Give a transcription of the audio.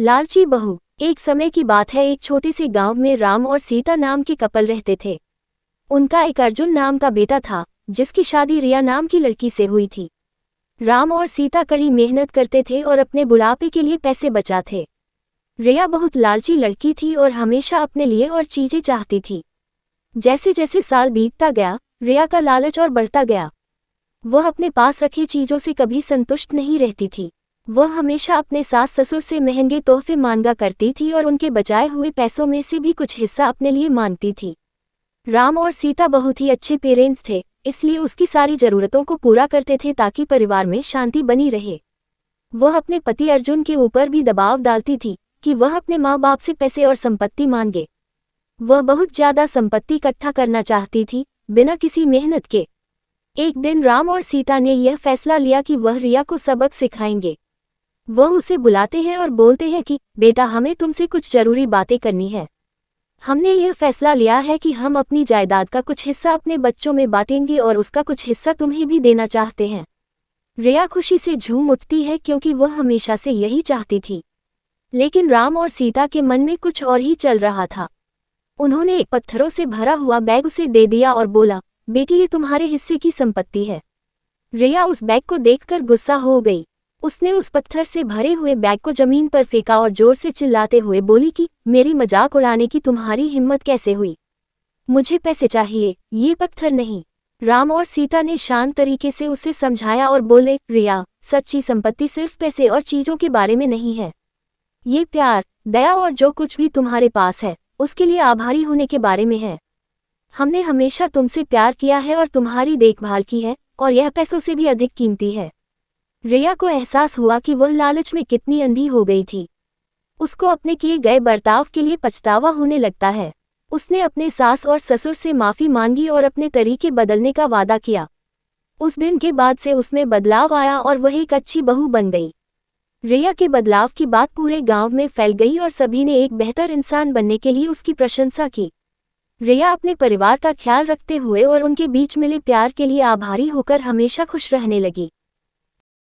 लालची बहू। एक समय की बात है, एक छोटे से गांव में राम और सीता नाम के कपल रहते थे। उनका एक अर्जुन नाम का बेटा था, जिसकी शादी रिया नाम की लड़की से हुई थी। राम और सीता कड़ी मेहनत करते थे और अपने बुढ़ापे के लिए पैसे बचाते। रिया बहुत लालची लड़की थी और हमेशा अपने लिए और चीजें चाहती थी। जैसे जैसे साल बीतता गया, रिया का लालच और बढ़ता गया। वह अपने पास रखी चीजों से कभी संतुष्ट नहीं रहती थी। वह हमेशा अपने सास ससुर से महंगे तोहफे मांगा करती थी और उनके बचाए हुए पैसों में से भी कुछ हिस्सा अपने लिए मांगती थी। राम और सीता बहुत ही अच्छे पेरेंट्स थे, इसलिए उसकी सारी जरूरतों को पूरा करते थे ताकि परिवार में शांति बनी रहे। वह अपने पति अर्जुन के ऊपर भी दबाव डालती थी कि वह अपने माँ बाप से पैसे और संपत्ति मांगे। वह बहुत ज्यादा संपत्ति इकट्ठा करना चाहती थी, बिना किसी मेहनत के। एक दिन राम और सीता ने यह फैसला लिया कि वह रिया को सबक सिखाएंगे। वह उसे बुलाते हैं और बोलते हैं कि बेटा, हमें तुमसे कुछ जरूरी बातें करनी है। हमने यह फैसला लिया है कि हम अपनी जायदाद का कुछ हिस्सा अपने बच्चों में बांटेंगे और उसका कुछ हिस्सा तुम्हें भी देना चाहते हैं। रिया खुशी से झूम उठती है क्योंकि वह हमेशा से यही चाहती थी। लेकिन राम और सीता के मन में कुछ और ही चल रहा था। उन्होंने एक पत्थरों से भरा हुआ बैग उसे दे दिया और बोला, बेटी, ये तुम्हारे हिस्से की संपत्ति है। रिया उस बैग को देखकर गुस्सा हो गई। उसने उस पत्थर से भरे हुए बैग को जमीन पर फेंका और जोर से चिल्लाते हुए बोली कि मेरी मजाक उड़ाने की तुम्हारी हिम्मत कैसे हुई? मुझे पैसे चाहिए, ये पत्थर नहीं। राम और सीता ने शांत तरीके से उसे समझाया और बोले, रिया, सच्ची संपत्ति सिर्फ पैसे और चीजों के बारे में नहीं है। ये प्यार, दया और जो कुछ भी तुम्हारे पास है, उसके लिए आभारी होने के बारे में है। हमने हमेशा तुमसे प्यार किया है और तुम्हारी देखभाल की है, और यह पैसों से भी अधिक कीमती है। रिया को एहसास हुआ कि वह लालच में कितनी अंधी हो गई थी। उसको अपने किए गए बर्ताव के लिए पछतावा होने लगता है। उसने अपने सास और ससुर से माफी मांगी और अपने तरीके बदलने का वादा किया। उस दिन के बाद से उसमें बदलाव आया और वह एक अच्छी बहू बन गई। रिया के बदलाव की बात पूरे गांव में फैल गई और सभी ने एक बेहतर इंसान बनने के लिए उसकी प्रशंसा की। रिया अपने परिवार का ख्याल रखते हुए और उनके बीच मिले प्यार के लिए आभारी होकर हमेशा खुश रहने लगी।